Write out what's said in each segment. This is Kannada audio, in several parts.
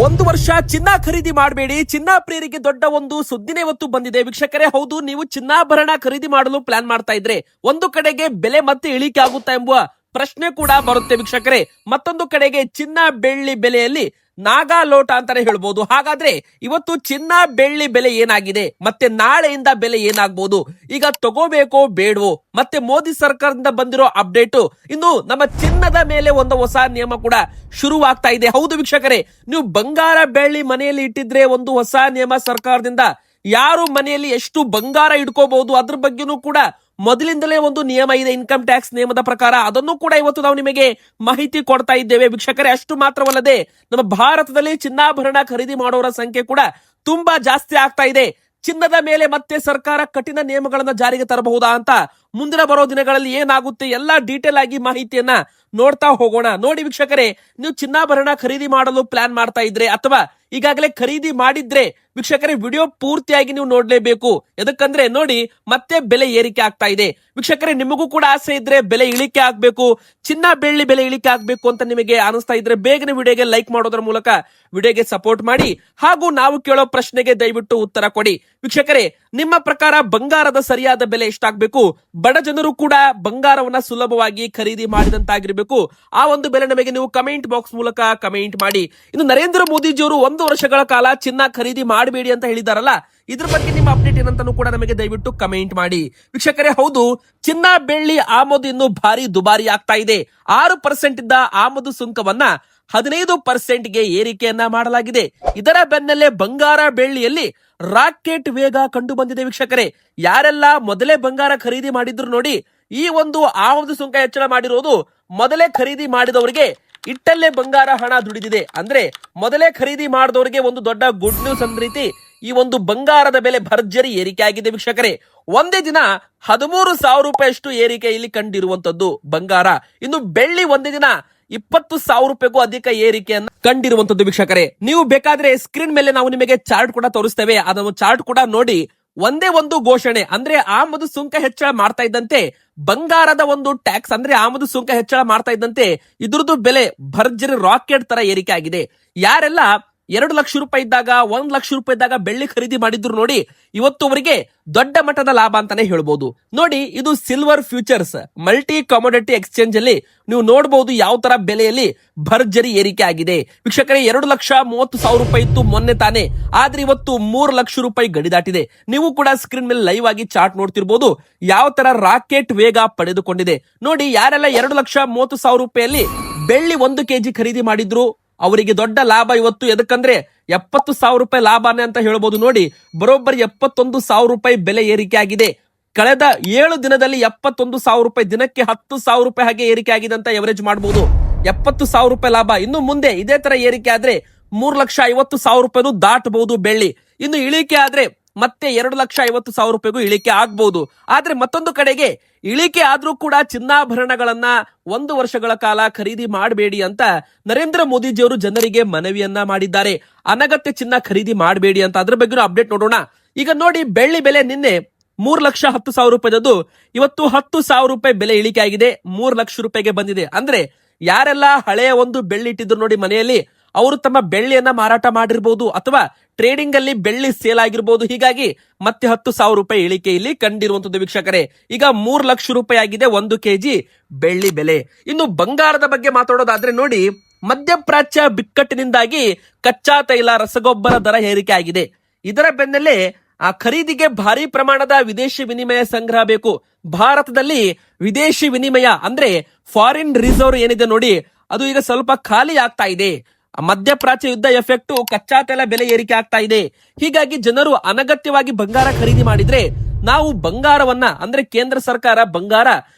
ಒಂದು ವರ್ಷ ಚಿನ್ನ ಖರೀದಿ ಮಾಡಬೇಡಿ. ಚಿನ್ನ ಪ್ರಿಯರಿಗೆ ದೊಡ್ಡ ಒಂದು ಸುದ್ದಿನೇ ಇವತ್ತು ಬಂದಿದೆ ವೀಕ್ಷಕರೇ. ಹೌದು, ನೀವು ಚಿನ್ನಾಭರಣ ಖರೀದಿ ಮಾಡಲು ಪ್ಲಾನ್ ಮಾಡ್ತಾ ಇದ್ರೆ ಒಂದು ಕಡೆಗೆ ಬೆಲೆ ಮತ್ತೆ ಇಳಿಕೆ ಆಗುತ್ತಾ ಎಂಬುವ ಪ್ರಶ್ನೆ ಕೂಡ ಬರುತ್ತೆ ವೀಕ್ಷಕರೇ. ಮತ್ತೊಂದು ಕಡೆಗೆ ಚಿನ್ನ ಬೆಳ್ಳಿ ಬೆಲೆಯಲ್ಲಿ ನಾಗಾ ಲೋಟ ಅಂತಾನೆ ಹೇಳ್ಬೋದು. ಹಾಗಾದ್ರೆ ಇವತ್ತು ಚಿನ್ನ ಬೆಳ್ಳಿ ಬೆಲೆ ಏನಾಗಿದೆ, ಮತ್ತೆ ನಾಳೆಯಿಂದ ಬೆಲೆ ಏನಾಗಬಹುದು, ಈಗ ತಗೋಬೇಕೋ ಬೇಡವೋ, ಮತ್ತೆ ಮೋದಿ ಸರ್ಕಾರದಿಂದ ಬಂದಿರೋ ಅಪ್ಡೇಟ್, ಇನ್ನು ನಮ್ಮ ಚಿನ್ನದ ಮೇಲೆ ಒಂದು ಹೊಸ ನಿಯಮ ಕೂಡ ಶುರುವಾಗ್ತಾ ಇದೆ. ಹೌದು ವೀಕ್ಷಕರೇ, ನೀವು ಬಂಗಾರ ಬೆಳ್ಳಿ ಮನೆಯಲ್ಲಿ ಇಟ್ಟಿದ್ರೆ ಒಂದು ಹೊಸ ನಿಯಮ ಸರ್ಕಾರದಿಂದ, ಯಾರು ಮನೆಯಲ್ಲಿ ಎಷ್ಟು ಬಂಗಾರ ಇಟ್ಕೋಬಹುದು ಅದ್ರ ಬಗ್ಗೆನೂ ಕೂಡ ಮೊದಲಿಂದಲೇ ಒಂದು ನಿಯಮ ಇದೆ, ಇನ್ಕಮ್ ಟ್ಯಾಕ್ಸ್ ನಿಯಮದ ಪ್ರಕಾರ. ಅದನ್ನು ಕೂಡ ಇವತ್ತು ನಾವು ನಿಮಗೆ ಮಾಹಿತಿ ಕೊಡ್ತಾ ಇದ್ದೇವೆ ವೀಕ್ಷಕರೇ. ಅಷ್ಟು ಮಾತ್ರವಲ್ಲದೆ ನಮ್ಮ ಭಾರತದಲ್ಲಿ ಚಿನ್ನಾಭರಣ ಖರೀದಿ ಮಾಡೋರ ಸಂಖ್ಯೆ ಕೂಡ ತುಂಬಾ ಜಾಸ್ತಿ ಆಗ್ತಾ ಇದೆ. ಚಿನ್ನದ ಮೇಲೆ ಮತ್ತೆ ಸರ್ಕಾರ ಕಠಿಣ ನಿಯಮಗಳನ್ನ ಜಾರಿಗೆ ತರಬಹುದಾ ಅಂತ ಮುಂದಿನ ಬರೋ ದಿನಗಳಲ್ಲಿ ಏನಾಗುತ್ತೆ ಎಲ್ಲಾ ಡೀಟೇಲ್ ಆಗಿ ಮಾಹಿತಿಯನ್ನ ನೋಡ್ತಾ ಹೋಗೋಣ. ನೋಡಿ ವೀಕ್ಷಕರೇ, ನೀವು ಚಿನ್ನಾಭರಣ ಖರೀದಿ ಮಾಡಲು ಪ್ಲಾನ್ ಮಾಡ್ತಾ ಇದ್ರೆ ಅಥವಾ ಈಗಾಗಲೇ ಖರೀದಿ ಮಾಡಿದ್ರೆ ವೀಕ್ಷಕರೇ ವಿಡಿಯೋ ಪೂರ್ತಿಯಾಗಿ ನೀವು ನೋಡ್ಲೇಬೇಕು. ಎದಕ್ಕಂದ್ರೆ ನೋಡಿ, ಮತ್ತೆ ಬೆಲೆ ಏರಿಕೆ ಆಗ್ತಾ ಇದೆ ವೀಕ್ಷಕರೇ. ನಿಮಗೂ ಕೂಡ ಆಸೆ ಇದ್ರೆ ಬೆಲೆ ಇಳಿಕೆ ಆಗ್ಬೇಕು, ಚಿನ್ನ ಬೆಳ್ಳಿ ಬೆಲೆ ಇಳಿಕೆ ಆಗ್ಬೇಕು ಅಂತ ನಿಮಗೆ ಅನಿಸ್ತಾ ಇದ್ರೆ ಬೇಗನೆ ವಿಡಿಯೋಗೆ ಲೈಕ್ ಮಾಡೋದ್ರ ಮೂಲಕ ವಿಡಿಯೋಗೆ ಸಪೋರ್ಟ್ ಮಾಡಿ. ಹಾಗೂ ನಾವು ಕೇಳೋ ಪ್ರಶ್ನೆಗೆ ದಯವಿಟ್ಟು ಉತ್ತರ ಕೊಡಿ ವೀಕ್ಷಕರೇ. ನಿಮ್ಮ ಪ್ರಕಾರ ಬಂಗಾರದ ಸರಿಯಾದ ಬೆಲೆ ಎಷ್ಟಾಗಬೇಕು, ಬಡ ಜನರು ಕೂಡ ಬಂಗಾರವನ್ನ ಸುಲಭವಾಗಿ ಖರೀದಿ ಮಾಡಿದಂತಾಗಿರ್ಬೇಕು, ಆ ಒಂದು ಬೆಲೆ ನಮಗೆ ನೀವು ಕಮೆಂಟ್ ಬಾಕ್ಸ್ ಮೂಲಕ ಕಮೆಂಟ್ ಮಾಡಿ. ಇನ್ನು ನರೇಂದ್ರ ಮೋದಿಜಿಯವರು 1 ವರ್ಷಗಳ ಕಾಲ ಚಿನ್ನ ಖರೀದಿ ಮಾಡಬೇಡಿ ಅಂತ ಹೇಳಿದಾರಲ್ಲ, ಇದ್ರ ಬಗ್ಗೆ ನಿಮ್ಮ ಅಪ್ಡೇಟ್ ಏನಂತಾನು ಕೂಡ ನಮಗೆ ದಯವಿಟ್ಟು ಕಮೆಂಟ್ ಮಾಡಿ ವೀಕ್ಷಕರೇ. ಹೌದು, ಚಿನ್ನ ಬೆಳ್ಳಿ ಆಮದು ಇನ್ನು ಭಾರಿ ದುಬಾರಿ ಆಗ್ತಾ ಇದೆ. 6% ಇದ್ದ ಆಮದು ಸುಂಕವನ್ನ 15%ಗೆ ಏರಿಕೆಯನ್ನ ಮಾಡಲಾಗಿದೆ. ಇದರ ಬೆನ್ನಲ್ಲೇ ಬಂಗಾರ ಬೆಳ್ಳಿಯಲ್ಲಿ ರಾಕೆಟ್ ವೇಗ ಕಂಡು ಬಂದಿದೆ ವೀಕ್ಷಕರೇ. ಯಾರೆಲ್ಲ ಮೊದಲೇ ಬಂಗಾರ ಖರೀದಿ ಮಾಡಿದ್ರು ನೋಡಿ, ಈ ಒಂದು ಆಮದು ಸುಂಕ ಹೆಚ್ಚಳ ಮಾಡಿರೋದು ಮೊದಲೇ ಖರೀದಿ ಮಾಡಿದವರಿಗೆ ಇಟ್ಟಲ್ಲೇ ಬಂಗಾರ ಹಣ ದುಡಿದಿದೆ. ಅಂದ್ರೆ ಮೊದಲೇ ಖರೀದಿ ಮಾಡಿದವರಿಗೆ ಒಂದು ದೊಡ್ಡ ಗುಡ್ ನ್ಯೂಸ್ ಅಂದ ರೀತಿ ಈ ಒಂದು ಬಂಗಾರದ ಬೆಲೆ ಭರ್ಜರಿ ಏರಿಕೆ ಆಗಿದೆ ವೀಕ್ಷಕರೇ. ಒಂದೇ ದಿನ 13,000 ರೂಪಾಯಿಯಷ್ಟು ಏರಿಕೆ ಇಲ್ಲಿ ಕಂಡಿರುವಂತದ್ದು ಬಂಗಾರ. ಇನ್ನು ಬೆಳ್ಳಿ ಒಂದೇ ದಿನ 20,000 ರೂಪಾಯಿಗೂ ಅಧಿಕ ಏರಿಕೆಯನ್ನು ಕಂಡಿರುವಂತದ್ದು ವೀಕ್ಷಕರೇ. ನೀವು ಬೇಕಾದ್ರೆ ಸ್ಕ್ರೀನ್ ಮೇಲೆ ನಾವು ನಿಮಗೆ ಚಾರ್ಟ್ ಕೂಡ ತೋರಿಸ್ತೇವೆ, ಅದನ್ನು ಚಾರ್ಟ್ ಕೂಡ ನೋಡಿ. ಒಂದೇ ಒಂದು ಘೋಷಣೆ ಅಂದ್ರೆ ಆಮದು ಸುಂಕ ಹೆಚ್ಚಳ ಮಾಡ್ತಾ ಇದ್ದಂತೆ ಬಂಗಾರದ ಒಂದು ಟ್ಯಾಕ್ಸ್ ಅಂದ್ರೆ ಆಮದು ಸುಂಕ ಹೆಚ್ಚಳ ಮಾಡ್ತಾ ಇದ್ದಂತೆ ಇದ್ರದ್ದು ಬೆಲೆ ಭರ್ಜರಿ ರಾಕೆಟ್ ತರ ಏರಿಕೆ ಆಗಿದೆ. ಯಾರೆಲ್ಲ 2 ಲಕ್ಷ ರೂಪಾಯಿ ಇದ್ದಾಗ 1 ಲಕ್ಷ ರೂಪಾಯಿ ಇದ್ದಾಗ ಬೆಳ್ಳಿ ಖರೀದಿ ಮಾಡಿದ್ರು ನೋಡಿ, ಇವತ್ತು ಅವರಿಗೆ ದೊಡ್ಡ ಮಟ್ಟದ ಲಾಭ ಅಂತಾನೆ ಹೇಳ್ಬೋದು. ನೋಡಿ, ಇದು silver futures multi commodity exchange ಅಲ್ಲಿ ನೀವು ನೋಡಬಹುದು ಯಾವ ತರ ಬೆಲೆಯಲ್ಲಿ ಭರ್ಜರಿ ಏರಿಕೆ ಆಗಿದೆ ವೀಕ್ಷಕರೇ. 2,30,000 ರೂಪಾಯಿ ಇತ್ತು ಮೊನ್ನೆ ತಾನೆ, ಆದ್ರೆ ಇವತ್ತು 3 ಲಕ್ಷ ರೂಪಾಯಿ ಗಡಿ ದಾಟಿದೆ. ನೀವು ಕೂಡ ಸ್ಕ್ರೀನ್ ಮೇಲೆ ಲೈವ್ ಆಗಿ ಚಾರ್ಟ್ ನೋಡ್ತಿರ್ಬೋದು ಯಾವ ತರ ರಾಕೆಟ್ ವೇಗ ಪಡೆದುಕೊಂಡಿದೆ. ನೋಡಿ, ಯಾರೆಲ್ಲ 2,30,000 ರೂಪಾಯಿಯಲ್ಲಿ ಬೆಳ್ಳಿ 1 ಕೆಜಿ ಖರೀದಿ ಮಾಡಿದ್ರು ಅವರಿಗೆ ದೊಡ್ಡ ಲಾಭ ಇವತ್ತು. ಎದಕ್ಕಂದ್ರೆ 70,000 ರೂಪಾಯಿ ಲಾಭನೇ ಅಂತ ಹೇಳ್ಬೋದು. ನೋಡಿ, ಬರೋಬ್ಬರಿ 71,000 ರೂಪಾಯಿ ಬೆಲೆ ಏರಿಕೆ ಆಗಿದೆ. ಕಳೆದ 7 ದಿನದಲ್ಲಿ 71,000 ರೂಪಾಯಿ, ದಿನಕ್ಕೆ 10,000 ರೂಪಾಯಿ ಹಾಗೆ ಏರಿಕೆ ಆಗಿದೆ ಅಂತ ಎವರೇಜ್ ಮಾಡಬಹುದು. 70,000 ರೂಪಾಯಿ ಲಾಭ. ಇನ್ನು ಮುಂದೆ ಇದೇ ತರ ಏರಿಕೆ ಆದ್ರೆ 3,50,000 ರೂಪಾಯಿನೂ ದಾಟಬಹುದು ಬೆಳ್ಳಿ. ಇನ್ನು ಇಳಿಕೆ ಆದ್ರೆ ಮತ್ತೆ 2,50,000 ರೂಪಾಯಿಗೂ ಇಳಿಕೆ ಆಗ್ಬಹುದು. ಆದ್ರೆ ಮತ್ತೊಂದು ಕಡೆಗೆ ಇಳಿಕೆ ಆದ್ರೂ ಕೂಡ ಚಿನ್ನಾಭರಣಗಳನ್ನ 1 ವರ್ಷಗಳ ಕಾಲ ಖರೀದಿ ಮಾಡಬೇಡಿ ಅಂತ ನರೇಂದ್ರ ಮೋದಿಜಿಯವರು ಜನರಿಗೆ ಮನವಿಯನ್ನ ಮಾಡಿದ್ದಾರೆ. ಅನಗತ್ಯ ಚಿನ್ನ ಖರೀದಿ ಮಾಡಬೇಡಿ ಅಂತ. ಅದ್ರ ಬಗ್ಗೆ ಅಪ್ಡೇಟ್ ನೋಡೋಣ. ಈಗ ನೋಡಿ, ಬೆಳ್ಳಿ ಬೆಲೆ ನಿನ್ನೆ 3,10,000 ರೂಪಾಯಿದದ್ದು ಇವತ್ತು 10,000 ರೂಪಾಯಿ ಬೆಲೆ ಇಳಿಕೆ ಆಗಿದೆ, 3 ಲಕ್ಷ ರೂಪಾಯಿಗೆ ಬಂದಿದೆ. ಅಂದ್ರೆ ಯಾರೆಲ್ಲ ಹಳೆಯ ಒಂದು ಬೆಳ್ಳಿ ಇಟ್ಟಿದ್ರು ನೋಡಿ ಮನೆಯಲ್ಲಿ, ಅವರು ತಮ್ಮ ಬೆಳ್ಳಿಯನ್ನ ಮಾರಾಟ ಮಾಡಿರ್ಬೋದು ಅಥವಾ ಟ್ರೇಡಿಂಗ್ ಅಲ್ಲಿ ಬೆಳ್ಳಿ ಸೇಲ್ ಆಗಿರ್ಬೋದು. ಹೀಗಾಗಿ ಮತ್ತೆ 10,000 ರೂಪಾಯಿ ಇಳಿಕೆ ಇಲ್ಲಿ ಕಂಡಿರುವಂತದ್ದು ವೀಕ್ಷಕರೇ. ಈಗ 3 ಲಕ್ಷ ರೂಪಾಯಿ ಆಗಿದೆ 1 ಕೆಜಿ ಬೆಳ್ಳಿ ಬೆಲೆ. ಇನ್ನು ಬಂಗಾರದ ಬಗ್ಗೆ ಮಾತಾಡೋದಾದ್ರೆ ನೋಡಿ, ಮಧ್ಯಪ್ರಾಚ್ಯ ಬಿಕ್ಕಟ್ಟಿನಿಂದಾಗಿ ಕಚ್ಚಾ ತೈಲ ರಸಗೊಬ್ಬರ ದರ ಏರಿಕೆ ಆಗಿದೆ. ಇದರ ಬೆನ್ನಲ್ಲೇ ಆ ಖರೀದಿಗೆ ಭಾರಿ ಪ್ರಮಾಣದ ವಿದೇಶಿ ವಿನಿಮಯ ಸಂಗ್ರಹ ಬೇಕು. ಭಾರತದಲ್ಲಿ ವಿದೇಶಿ ವಿನಿಮಯ ಅಂದ್ರೆ ಫಾರಿನ್ ರಿಸರ್ವ್ ಏನಿದೆ ನೋಡಿ, ಅದು ಈಗ ಸ್ವಲ್ಪ ಖಾಲಿ ಆಗ್ತಾ ಇದೆ. ಮಧ್ಯಪ್ರಾಚ್ಯ ಯುದ್ಧ ಎಫೆಕ್ಟ್, ಕಚ್ಚಾ ತೈಲ ಬೆಲೆ ಏರಿಕೆ ಆಗ್ತಾ ಇದೆ. ಹೀಗಾಗಿ ಜನರು ಅನಗತ್ಯವಾಗಿ ಬಂಗಾರ ಖರೀದಿ ಮಾಡಿದ್ರೆ ನಾವು ಬಂಗಾರವನ್ನ ಅಂದ್ರೆ ಕೇಂದ್ರ ಸರ್ಕಾರ ಬಂಗಾರ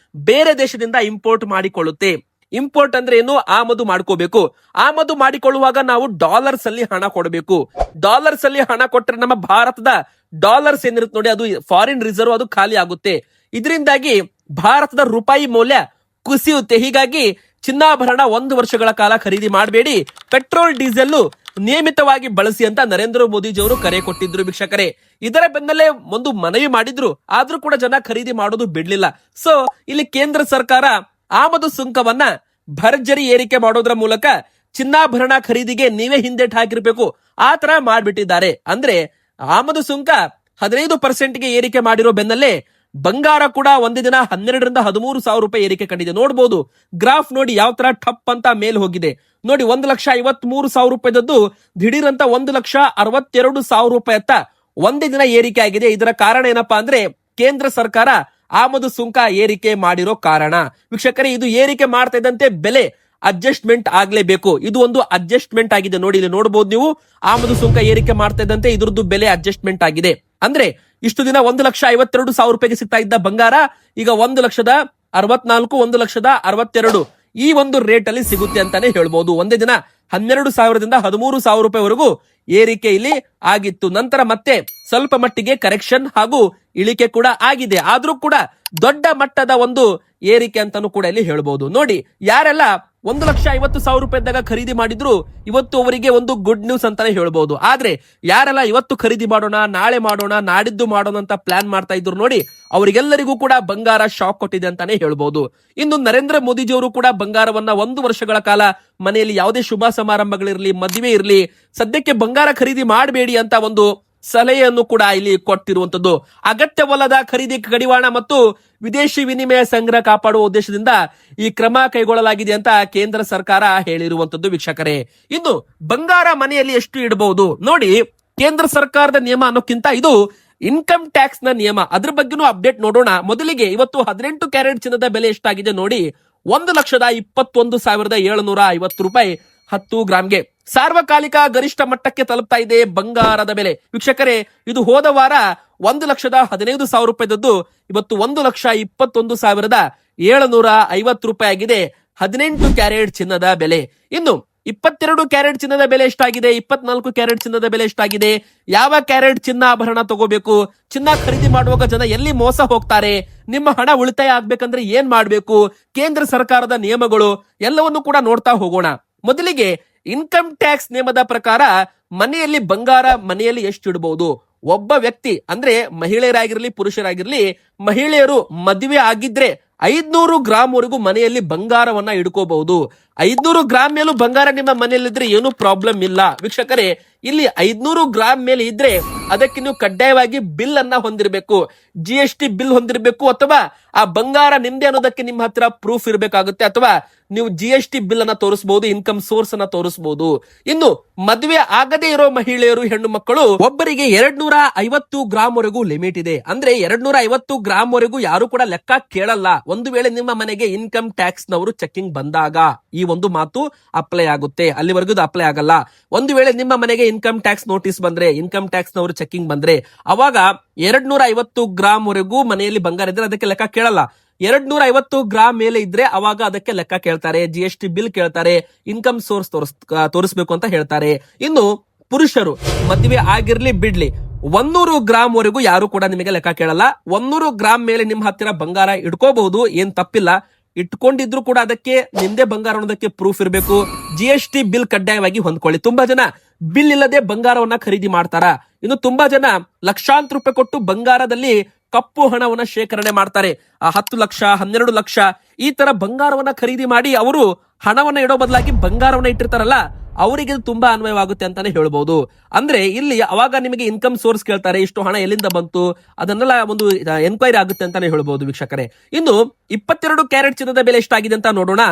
ಬೇರೆ ದೇಶದಿಂದ ಇಂಪೋರ್ಟ್ ಮಾಡಿಕೊಳ್ಳುತ್ತೆ. ಇಂಪೋರ್ಟ್ ಅಂದ್ರೆ ಏನು, ಆಮದು ಮಾಡ್ಕೋಬೇಕು. ಆಮದು ಮಾಡಿಕೊಳ್ಳುವಾಗ ನಾವು ಡಾಲರ್ಸ್ ಅಲ್ಲಿ ಹಣ ಕೊಡಬೇಕು. ಡಾಲರ್ಸ್ ಅಲ್ಲಿ ಹಣ ಕೊಟ್ಟರೆ ನಮ್ಮ ಭಾರತದ ಡಾಲರ್ಸ್ ಏನಿರುತ್ತೆ ನೋಡಿ, ಅದು ಫಾರಿನ್ ರಿಸರ್ವ್ ಅದು ಖಾಲಿ ಆಗುತ್ತೆ. ಇದರಿಂದಾಗಿ ಭಾರತದ ರೂಪಾಯಿ ಮೌಲ್ಯ ಕುಸಿಯುತ್ತೆ. ಹೀಗಾಗಿ ಚಿನ್ನಾಭರಣ 1 ವರ್ಷಗಳ ಕಾಲ ಖರೀದಿ ಮಾಡಬೇಡಿ, ಪೆಟ್ರೋಲ್ ಡೀಸೆಲ್ ನಿಯಮಿತವಾಗಿ ಬಳಸಿ ಅಂತ ನರೇಂದ್ರ ಮೋದಿಜಿಯವರು ಕರೆ ಕೊಟ್ಟಿದ್ರು ವೀಕ್ಷಕರೇ. ಇದರ ಬೆನ್ನಲ್ಲೇ ಒಂದು ಮನವಿ ಮಾಡಿದ್ರು, ಆದ್ರೂ ಕೂಡ ಜನ ಖರೀದಿ ಮಾಡೋದು ಬಿಡ್ಲಿಲ್ಲ. ಸೊ ಇಲ್ಲಿ ಕೇಂದ್ರ ಸರ್ಕಾರ ಆಮದು ಸುಂಕವನ್ನ ಭರ್ಜರಿ ಏರಿಕೆ ಮಾಡೋದ್ರ ಮೂಲಕ ಚಿನ್ನಾಭರಣ ಖರೀದಿಗೆ ನೀವೇ ಹಿಂದೆಟ್ ಹಾಕಿರ್ಬೇಕು, ಆ ತರ ಮಾಡ್ಬಿಟ್ಟಿದ್ದಾರೆ. ಅಂದ್ರೆ ಆಮದು ಸುಂಕ 15% ಏರಿಕೆ ಮಾಡಿರೋ ಬೆನ್ನಲ್ಲೇ ಬಂಗಾರ ಕೂಡ ಒಂದೇ ದಿನ 12,000 ರಿಂದ 13,000 ರೂಪಾಯಿ ಏರಿಕೆ ಕಂಡಿದೆ. ನೋಡಬಹುದು ಗ್ರಾಫ್ ನೋಡಿ ಯಾವ ತರ ಟಪ್ ಅಂತ ಮೇಲ್ ಹೋಗಿದೆ ನೋಡಿ. 1,53,000 ರೂಪಾಯಿದದ್ದು ದಿಢೀರ್ ಅಂತ 1,62,000 ರೂಪಾಯಿ ಅತ್ತ ಒಂದೇ ದಿನ ಏರಿಕೆ ಆಗಿದೆ. ಇದರ ಕಾರಣ ಏನಪ್ಪಾ ಅಂದ್ರೆ ಕೇಂದ್ರ ಸರ್ಕಾರ ಆಮದು ಸುಂಕ ಏರಿಕೆ ಮಾಡಿರೋ ಕಾರಣ. ವೀಕ್ಷಕರೇ, ಇದು ಏರಿಕೆ ಮಾಡ್ತಾ ಇದ್ದಂತೆ ಬೆಲೆ ಅಡ್ಜಸ್ಟ್ಮೆಂಟ್ ಆಗ್ಲೇಬೇಕು. ಇದು ಒಂದು ಅಡ್ಜಸ್ಟ್ಮೆಂಟ್ ಆಗಿದೆ ನೋಡಿ, ಇಲ್ಲಿ ನೋಡಬಹುದು ನೀವು. ಆಮದು ಸುಂಕ ಏರಿಕೆ ಮಾಡ್ತಾ ಇದ್ದಂತೆ ಇದ್ರದ್ದು ಬೆಲೆ ಅಡ್ಜಸ್ಟ್ಮೆಂಟ್ ಆಗಿದೆ. ಅಂದ್ರೆ ಇಷ್ಟು ದಿನ 1,52,000 ರೂಪಾಯಿಗೆ ಸಿಗ್ತಾ ಇದ್ದ ಬಂಗಾರ ಈಗ 1,64,000 1,62,000 ಈ ಒಂದು ರೇಟ್ ಅಲ್ಲಿ ಸಿಗುತ್ತೆ ಅಂತಾನೆ ಹೇಳ್ಬಹುದು. ಒಂದೇ ದಿನ 12,000 ದಿಂದ 13,000 ರೂಪಾಯಿವರೆಗೂ ಏರಿಕೆ ಇಲ್ಲಿ ಆಗಿತ್ತು. ನಂತರ ಮತ್ತೆ ಸ್ವಲ್ಪ ಮಟ್ಟಿಗೆ ಕರೆಕ್ಷನ್ ಹಾಗೂ ಇಳಿಕೆ ಕೂಡ ಆಗಿದೆ. ಆದ್ರೂ ಕೂಡ ದೊಡ್ಡ ಮಟ್ಟದ ಒಂದು ಏರಿಕೆ ಅಂತಾನು ಕೂಡ ಇಲ್ಲಿ ಹೇಳ್ಬಹುದು. ನೋಡಿ, ಯಾರೆಲ್ಲ 1,50,000 ರೂಪಾಯಿದಾಗ ಖರೀದಿ ಮಾಡಿದ್ರು ಇವತ್ತು ಅವರಿಗೆ ಒಂದು ಗುಡ್ ನ್ಯೂಸ್ ಅಂತಾನೆ ಹೇಳ್ಬಹುದು. ಆದ್ರೆ ಯಾರೆಲ್ಲ ಇವತ್ತು ಖರೀದಿ ಮಾಡೋಣ, ನಾಳೆ ಮಾಡೋಣ, ನಾಡಿದ್ದು ಮಾಡೋಣ ಅಂತ ಪ್ಲಾನ್ ಮಾಡ್ತಾ ಇದ್ರು ನೋಡಿ, ಅವರಿಗೆಲ್ಲರಿಗೂ ಕೂಡ ಬಂಗಾರ ಶಾಕ್ ಕೊಟ್ಟಿದೆ ಅಂತಾನೆ ಹೇಳ್ಬಹುದು. ಇನ್ನು ನರೇಂದ್ರ ಮೋದಿಜಿಯವರು ಕೂಡ ಬಂಗಾರವನ್ನ 1 ವರ್ಷಗಳ ಕಾಲ ಮನೆಯಲ್ಲಿ ಯಾವುದೇ ಶುಭ ಸಮಾರಂಭಗಳಿರ್ಲಿ, ಮದುವೆ ಇರ್ಲಿ, ಸದ್ಯಕ್ಕೆ ಬಂಗಾರ ಖರೀದಿ ಮಾಡಬೇಡಿ ಅಂತ ಒಂದು ಸಲಹೆಯನ್ನು ಕೂಡ ಇಲ್ಲಿ ಕೊಟ್ಟಿರುವಂತದ್ದು. ಅಗತ್ಯವಲ್ಲದ ಖರೀದಿ ಕಡಿವಾಣ ಮತ್ತು ವಿದೇಶಿ ವಿನಿಮಯ ಸಂಗ್ರಹ ಕಾಪಾಡುವ ಉದ್ದೇಶದಿಂದ ಈ ಕ್ರಮ ಕೈಗೊಳ್ಳಲಾಗಿದೆ ಅಂತ ಕೇಂದ್ರ ಸರ್ಕಾರ ಹೇಳಿರುವಂತದ್ದು. ವೀಕ್ಷಕರೇ, ಇನ್ನು ಬಂಗಾರ ಮನೆಯಲ್ಲಿ ಎಷ್ಟು ಇಡಬಹುದು ನೋಡಿ, ಕೇಂದ್ರ ಸರ್ಕಾರದ ನಿಯಮ ಅನ್ನೋಕ್ಕಿಂತ ಇದು ಇನ್ಕಮ್ ಟ್ಯಾಕ್ಸ್ ನ ನಿಯಮ. ಅದ್ರ ಬಗ್ಗೆನೂ ಅಪ್ಡೇಟ್ ನೋಡೋಣ. ಮೊದಲಿಗೆ ಇವತ್ತು 18 ಕ್ಯಾರೆಟ್ ಚಿನ್ನದ ಬೆಲೆ ಎಷ್ಟಾಗಿದೆ ನೋಡಿ, 1,21,750 ರೂಪಾಯಿ 10 ಗ್ರಾಮ್ಗೆ. ಸಾರ್ವಕಾಲಿಕ ಗರಿಷ್ಠ ಮಟ್ಟಕ್ಕೆ ತಲುಪ್ತಾ ಇದೆ ಬಂಗಾರದ ಬೆಲೆ. ವೀಕ್ಷಕರೇ, ಇದು ಹೋದ ವಾರ 1,15,000 ರೂಪಾಯಿದದ್ದು ಇವತ್ತು 1,21,750 ರೂಪಾಯಿ ಆಗಿದೆ 18 ಕ್ಯಾರೆಟ್ ಚಿನ್ನದ ಬೆಲೆ. ಇನ್ನು 22 ಕ್ಯಾರೆಟ್ ಚಿನ್ನದ ಬೆಲೆ ಎಷ್ಟಾಗಿದೆ, 24 ಕ್ಯಾರೆಟ್ ಚಿನ್ನದ ಬೆಲೆ ಎಷ್ಟಾಗಿದೆ, ಯಾವ ಕ್ಯಾರೆಟ್ ಚಿನ್ನ ಆಭರಣ ತಗೋಬೇಕು, ಚಿನ್ನ ಖರೀದಿ ಮಾಡುವಾಗ ಜನ ಎಲ್ಲಿ ಮೋಸ ಹೋಗ್ತಾರೆ, ನಿಮ್ಮ ಹಣ ಉಳಿತಾಯ ಆಗ್ಬೇಕಂದ್ರೆ ಏನ್ ಮಾಡ್ಬೇಕು, ಕೇಂದ್ರ ಸರ್ಕಾರದ ನಿಯಮಗಳು ಎಲ್ಲವನ್ನು ಕೂಡ ನೋಡ್ತಾ ಹೋಗೋಣ. ಮೊದಲಿಗೆ ಇನ್ಕಮ್ ಟ್ಯಾಕ್ಸ್ ನಿಯಮದ ಪ್ರಕಾರ ಮನೆಯಲ್ಲಿ ಬಂಗಾರ ಮನೆಯಲ್ಲಿ ಎಷ್ಟು ಇಡಬಹುದು? ಒಬ್ಬ ವ್ಯಕ್ತಿ ಅಂದ್ರೆ ಮಹಿಳೆಯರಾಗಿರ್ಲಿ ಪುರುಷರಾಗಿರ್ಲಿ, ಮಹಿಳೆಯರು ಮದುವೆ ಆಗಿದ್ರೆ 500 ಗ್ರಾಮ್ ವರೆಗೂ ಮನೆಯಲ್ಲಿ ಬಂಗಾರವನ್ನ ಇಡ್ಕೋಬಹುದು. 500 ಗ್ರಾಮ್ ಮೇಲೂ ಬಂಗಾರ ನಿಮ್ಮ ಮನೆಯಲ್ಲಿದ್ರೆ ಏನು ಪ್ರಾಬ್ಲಮ್ ಇಲ್ಲ. ವೀಕ್ಷಕರೇ, ಇಲ್ಲಿ 500 ಗ್ರಾಮ್ ಮೇಲೆ ಇದ್ರೆ ಅದಕ್ಕೆ ನೀವು ಕಡ್ಡಾಯವಾಗಿ ಬಿಲ್ ಅನ್ನ ಹೊಂದಿರಬೇಕು, GST ಬಿಲ್ ಹೊಂದಿರಬೇಕು, ಅಥವಾ ಆ ಬಂಗಾರ ನಿಮ್ದೆ ಅನ್ನೋದಕ್ಕೆ ನಿಮ್ಮ ಹತ್ರ ಪ್ರೂಫ್ ಇರಬೇಕಾಗುತ್ತೆ, ಅಥವಾ ನೀವು GST ಬಿಲ್ ಅನ್ನ ತೋರಿಸಬಹುದು, ಇನ್ಕಮ್ ಸೋರ್ಸ್ ಅನ್ನ ತೋರಿಸಬಹುದು. ಇನ್ನು ಮದುವೆ ಆಗದೇ ಇರೋ ಮಹಿಳೆಯರು, ಹೆಣ್ಣು ಮಕ್ಕಳು ಒಬ್ಬರಿಗೆ 250 ಗ್ರಾಮ್ ವರೆಗೂ ಲಿಮಿಟ್ ಇದೆ. ಅಂದ್ರೆ 250 ಗ್ರಾಮ್ ವರೆಗೂ ಯಾರು ಕೂಡ ಲೆಕ್ಕ ಕೇಳಲ್ಲ. ಒಂದು ವೇಳೆ ನಿಮ್ಮ ಮನೆಗೆ ಇನ್ಕಮ್ ಟ್ಯಾಕ್ಸ್ ನವರು ಚೆಕಿಂಗ್ ಬಂದಾಗ ಈ ಒಂದು ಮಾತು ಅಪ್ಲೈ ಆಗುತ್ತೆ, ಅಲ್ಲಿವರೆಗೂ ಅಪ್ಲೈ ಆಗಲ್ಲ. ಒಂದು ವೇಳೆ ನಿಮ್ಮ ಮನೆಗೆ ಇನ್ಕಮ್ ಟ್ಯಾಕ್ಸ್ ನೋಟಿಸ್ ಬಂದ್ರೆ, ಇನ್ಕಮ್ ಟ್ಯಾಕ್ಸ್ ನವರು ಚೆಕಿಂಗ್ ಬಂದ್ರೆ, ಅವಾಗ 250 ಗ್ರಾಮ್ ವರೆಗೂ ಮನೆಯಲ್ಲಿ ಬಂಗಾರ ಇದ್ರೆ ಅದಕ್ಕೆ ಲೆಕ್ಕ ಕೇಳಲ್ಲ. 250 ಗ್ರಾಮ್ ಮೇಲೆ ಇದ್ರೆ ಅವಾಗ ಅದಕ್ಕೆ ಲೆಕ್ಕ ಕೇಳ್ತಾರೆ, GST ಬಿಲ್ ಕೇಳ್ತಾರೆ, ಇನ್ಕಮ್ ಸೋರ್ಸ್ ತೋರಿಸಬೇಕು ಅಂತ ಹೇಳ್ತಾರೆ. ಇನ್ನು ಪುರುಷರು ಮದುವೆ ಆಗಿರ್ಲಿ ಬಿಡ್ಲಿ 100 ಗ್ರಾಮ್ ವರೆಗೂ ಯಾರು ಕೂಡ ನಿಮಗೆ ಲೆಕ್ಕ ಕೇಳಲ್ಲ. 100 ಗ್ರಾಮ್ ಮೇಲೆ ನಿಮ್ಮ ಹತ್ತಿರ ಬಂಗಾರ ಇಟ್ಕೋಬಹುದು, ಏನ್ ತಪ್ಪಿಲ್ಲ. ಇಟ್ಕೊಂಡಿದ್ರು ಕೂಡ ಅದಕ್ಕೆ ನಿಮ್ದೇ ಬಂಗಾರ ಅನ್ನೋದಕ್ಕೆ ಪ್ರೂಫ್ ಇರಬೇಕು, GST ಬಿಲ್ ಕಡ್ಡಾಯವಾಗಿ ಹೊಂದ್ಕೊಳ್ಳಿ. ತುಂಬಾ ಜನ ಬಿಲ್ ಇಲ್ಲದೆ ಬಂಗಾರವನ್ನ ಖರೀದಿ ಮಾಡ್ತಾರ. ಇನ್ನು ತುಂಬಾ ಜನ ಲಕ್ಷಾಂತರ ರೂಪಾಯಿ ಕೊಟ್ಟು ಬಂಗಾರದಲ್ಲಿ ಕಪ್ಪು ಹಣವನ್ನ ಶೇಖರಣೆ ಮಾಡ್ತಾರೆ. 10 ಲಕ್ಷ 12 ಲಕ್ಷ ಈ ತರ ಬಂಗಾರವನ್ನ ಖರೀದಿ ಮಾಡಿ ಅವರು ಹಣವನ್ನ ಇಡೋ ಬದಲಾಗಿ ಬಂಗಾರವನ್ನ ಇಟ್ಟಿರ್ತಾರಲ್ಲ, ಅವರಿಗೆ ತುಂಬಾ ಅನ್ವಯವಾಗುತ್ತೆ ಅಂತಾನೆ ಹೇಳ್ಬಹುದು. ಅಂದ್ರೆ ಇಲ್ಲಿ ಅವಾಗ ನಿಮಗೆ ಇನ್ಕಮ್ ಸೋರ್ಸ್ ಕೇಳ್ತಾರೆ, ಇಷ್ಟು ಹಣ ಎಲ್ಲಿಂದ ಬಂತು, ಅದನ್ನೆಲ್ಲ ಒಂದು ಎನ್ಕ್ವೈರಿ ಆಗುತ್ತೆ ಅಂತಾನೆ ಹೇಳ್ಬಹುದು. ವೀಕ್ಷಕರೇ, ಇನ್ನು 22 ಕ್ಯಾರೆಟ್ ಚಿನ್ನದ ಬೆಲೆ ಎಷ್ಟಾಗಿದೆ ಅಂತ ನೋಡೋಣ.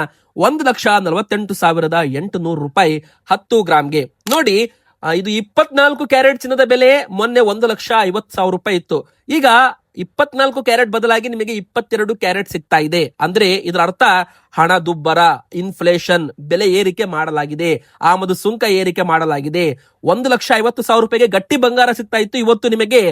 1,48,800 ರೂಪಾಯಿ 10 ಗ್ರಾಮ್ಗೆ. ನೋಡಿ, ಇದು 24 ಕ್ಯಾರೆಟ್ ಚಿನ್ನದ ಬೆಲೆ ಮೊನ್ನೆ 1,50,000 ರೂಪಾಯಿ ಇತ್ತು. ಈಗ 24 ಕ್ಯಾರೆಟ್ ಬದಲಾಗಿ ನಿಮಗೆ 22 ಕ್ಯಾರೆಟ್ ಸಿಗ್ತಾ ಇದೆ. ಅಂದ್ರೆ ಇದರ ಅರ್ಥ ಹಣ ದುಬ್ಬರ, ಇನ್ಫ್ಲೇಷನ್, ಬೆಲೆ ಏರಿಕೆ ಮಾಡಲಾಗಿದೆ, ಆಮದು ಸುಂಕ ಏರಿಕೆ ಮಾಡಲಾಗಿದೆ. 1,50,000 ರೂಪಾಯಿಗೆ ಗಟ್ಟಿ ಬಂಗಾರ ಸಿಗ್ತಾ ಇತ್ತು, ಇವತ್ತು ನಿಮಗೆ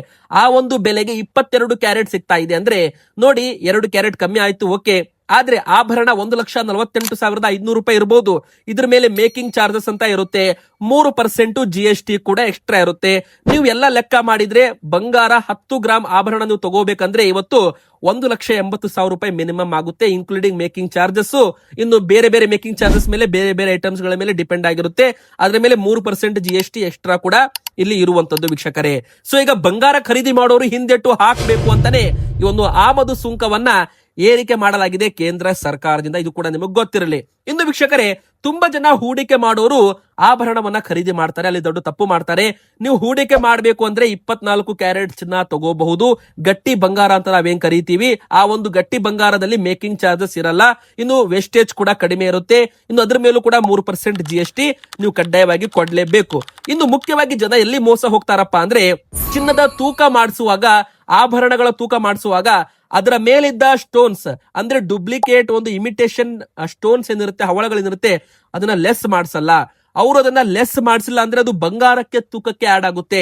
ಆ ಒಂದು ಬೆಲೆಗೆ 22 ಕ್ಯಾರೆಟ್ ಸಿಗ್ತಾ ಇದೆ. ಅಂದ್ರೆ ನೋಡಿ, 2 ಕ್ಯಾರೆಟ್ ಕಮ್ಮಿ ಆಯ್ತು, ಓಕೆ. ಆದ್ರೆ ಆಭರಣ 1,48,500 ರೂಪಾಯಿ ಇರಬಹುದು. ಇದ್ರ ಮೇಲೆ ಮೇಕಿಂಗ್ ಚಾರ್ಜಸ್ ಅಂತ ಇರುತ್ತೆ, 3% GST ಕೂಡ ಎಕ್ಸ್ಟ್ರಾ ಇರುತ್ತೆ. ನೀವು ಎಲ್ಲ ಲೆಕ್ಕ ಮಾಡಿದ್ರೆ ಬಂಗಾರ 10 ಗ್ರಾಮ್ ಆಭರಣ ನೀವು ತಗೋಬೇಕಂದ್ರೆ ಇವತ್ತು 1,80,000 ರೂಪಾಯಿ ಮಿನಿಮಮ್ ಆಗುತ್ತೆ, ಇನ್ಕ್ಲೂಡಿಂಗ್ ಮೇಕಿಂಗ್ ಚಾರ್ಜಸ್. ಇನ್ನು ಬೇರೆ ಬೇರೆ ಮೇಕಿಂಗ್ ಚಾರ್ಜಸ್ ಮೇಲೆ ಬೇರೆ ಬೇರೆ ಐಟಮ್ಸ್ ಗಳ ಮೇಲೆ ಡಿಪೆಂಡ್ ಆಗಿರುತ್ತೆ. ಅದ್ರ ಮೇಲೆ 3% GST ಎಕ್ಸ್ಟ್ರಾ ಕೂಡ ಇಲ್ಲಿ ಇರುವಂತದ್ದು. ವೀಕ್ಷಕರೇ, ಸೊ ಈಗ ಬಂಗಾರ ಖರೀದಿ ಮಾಡೋರು ಹಿಂದೆಟ್ಟು ಹಾಕಬೇಕು ಅಂತಾನೆ ಈ ಒಂದು ಆಮದು ಸುಂಕವನ್ನ ಏರಿಕೆ ಮಾಡಲಾಗಿದೆ ಕೇಂದ್ರ ಸರ್ಕಾರದಿಂದ. ಇದು ಕೂಡ ನಿಮಗೆ ಗೊತ್ತಿರಲಿ. ಇನ್ನು ವೀಕ್ಷಕರೇ, ತುಂಬಾ ಜನ ಹೂಡಿಕೆ ಮಾಡೋರು ಆಭರಣವನ್ನ ಖರೀದಿ ಮಾಡ್ತಾರೆ, ಅಲ್ಲಿ ದೊಡ್ಡ ತಪ್ಪು ಮಾಡ್ತಾರೆ. ನೀವು ಹೂಡಿಕೆ ಮಾಡಬೇಕು ಅಂದ್ರೆ 24 ಕ್ಯಾರೆಟ್ ಚಿನ್ನ ತಗೋಬಹುದು. ಗಟ್ಟಿ ಬಂಗಾರ ಅಂತ ನಾವೇನ್ ಕರಿತೀವಿ, ಆ ಒಂದು ಗಟ್ಟಿ ಬಂಗಾರದಲ್ಲಿ ಮೇಕಿಂಗ್ ಚಾರ್ಜಸ್ ಇರಲ್ಲ, ಇನ್ನು ವೇಸ್ಟೇಜ್ ಕೂಡ ಕಡಿಮೆ ಇರುತ್ತೆ. ಇನ್ನು ಅದ್ರ ಮೇಲೂ ಕೂಡ 3% GST ನೀವು ಕಡ್ಡಾಯವಾಗಿ ಕೊಡ್ಲೇಬೇಕು. ಇನ್ನು ಮುಖ್ಯವಾಗಿ ಜನ ಎಲ್ಲಿ ಮೋಸ ಹೋಗ್ತಾರಪ್ಪ ಅಂದ್ರೆ, ಚಿನ್ನದ ತೂಕ ಮಾಡಿಸುವಾಗ, ಆಭರಣಗಳ ತೂಕ ಮಾಡಿಸುವಾಗ ಅದರ ಮೇಲಿದ್ದ ಸ್ಟೋನ್ಸ್ ಅಂದ್ರೆ ಡುಪ್ಲಿಕೇಟ್ ಒಂದು ಇಮಿಟೇಷನ್ ಸ್ಟೋನ್ಸ್ ಏನಿರುತ್ತೆ, ಹವಳಗಳೇನಿರುತ್ತೆ, ಅದನ್ನ ಲೆಸ್ ಮಾಡಿಸಲ್ಲ. ಅವರು ಅದನ್ನ ಲೆಸ್ ಮಾಡಿಸಿಲ್ಲ ಅಂದ್ರೆ ಅದು ಬಂಗಾರಕ್ಕೆ ತೂಕಕ್ಕೆ ಆಡ್ ಆಗುತ್ತೆ.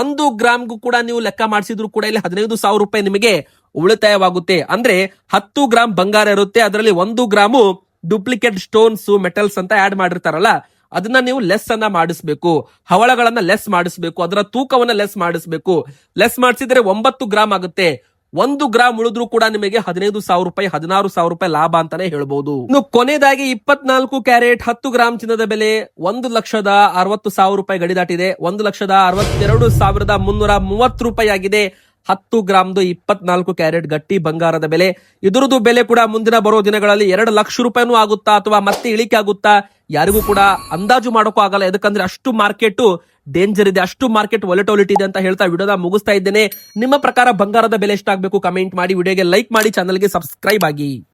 1 ಗ್ರಾಮ್ಗೂ ಕೂಡ ನೀವು ಲೆಕ್ಕ ಮಾಡಿಸಿದ್ರು ಕೂಡ ಇಲ್ಲಿ 15,000 ರೂಪಾಯಿ ನಿಮಗೆ ಉಳಿತಾಯವಾಗುತ್ತೆ. ಅಂದ್ರೆ 10 ಗ್ರಾಮ್ ಬಂಗಾರ ಇರುತ್ತೆ, ಅದರಲ್ಲಿ 1 ಗ್ರಾಮು ಡುಪ್ಲಿಕೇಟ್ ಸ್ಟೋನ್ಸ್ ಮೆಟಲ್ಸ್ ಅಂತ ಆಡ್ ಮಾಡಿರ್ತಾರಲ್ಲ, ಅದನ್ನ ನೀವು ಲೆಸ್ ಅನ್ನ ಮಾಡಿಸ್ಬೇಕು, ಹವಳಗಳನ್ನ ಲೆಸ್ ಮಾಡಿಸ್ಬೇಕು, ಅದರ ತೂಕವನ್ನ ಲೆಸ್ ಮಾಡಿಸ್ಬೇಕು. ಲೆಸ್ ಮಾಡಿಸಿದ್ರೆ 9 ಗ್ರಾಮ್ ಆಗುತ್ತೆ. 1 ಗ್ರಾಮ್ ಉಳಿದ್ರು ಕೂಡ ನಿಮಗೆ 15,000 ರೂಪಾಯಿ 16,000 ರೂಪಾಯಿ ಲಾಭ ಅಂತಾನೆ ಹೇಳ್ಬಹುದು. ಇನ್ನು ಕೊನೆಯದಾಗಿ 24 ಕ್ಯಾರೆಟ್ 10 ಗ್ರಾಮ್ ಚಿನ್ನದ ಬೆಲೆ 1,60,000 ರೂಪಾಯಿ ಗಡಿ ದಾಟಿದೆ. 1,62,330 ರೂಪಾಯಿ ಆಗಿದೆ 10 ಗ್ರಾಮ್ದು 24 ಕ್ಯಾರೆಟ್ ಗಟ್ಟಿ ಬಂಗಾರದ ಬೆಲೆ. ಇದರದ್ದು ಬೆಲೆ ಕೂಡ ಮುಂದಿನ ಬರೋ ದಿನಗಳಲ್ಲಿ 2 ಲಕ್ಷ ರೂಪಾಯಿನೂ ಆಗುತ್ತಾ ಅಥವಾ ಮತ್ತೆ ಇಳಿಕೆ ಆಗುತ್ತಾ ಯಾರಿಗೂ ಕೂಡ ಅಂದಾಜು ಮಾಡೋಕ್ಕೂ ಆಗಲ್ಲ. ಯಾಕಂದ್ರೆ ಅಷ್ಟು ಮಾರ್ಕೆಟ್ ಡೇಂಜರ್ ಇದೆ, ಅಷ್ಟು ಮಾರ್ಕೆಟ್ ವಾಲಟಿಲಿಟಿ ಇದೆ ಅಂತ ಹೇಳ್ತಾ ವಿಡಿಯೋದ ಮುಗಿಸ್ತಾ ಇದ್ದೇನೆ. ನಿಮ್ಮ ಪ್ರಕಾರ ಬಂಗಾರದ ಬೆಲೆ ಎಷ್ಟಾಗಬೇಕು ಕಮೆಂಟ್ ಮಾಡಿ, ವಿಡಿಯೋಗೆ ಲೈಕ್ ಮಾಡಿ, ಚಾನಲ್ಗೆ ಸಬ್ಸ್ಕ್ರೈಬ್ ಆಗಿ.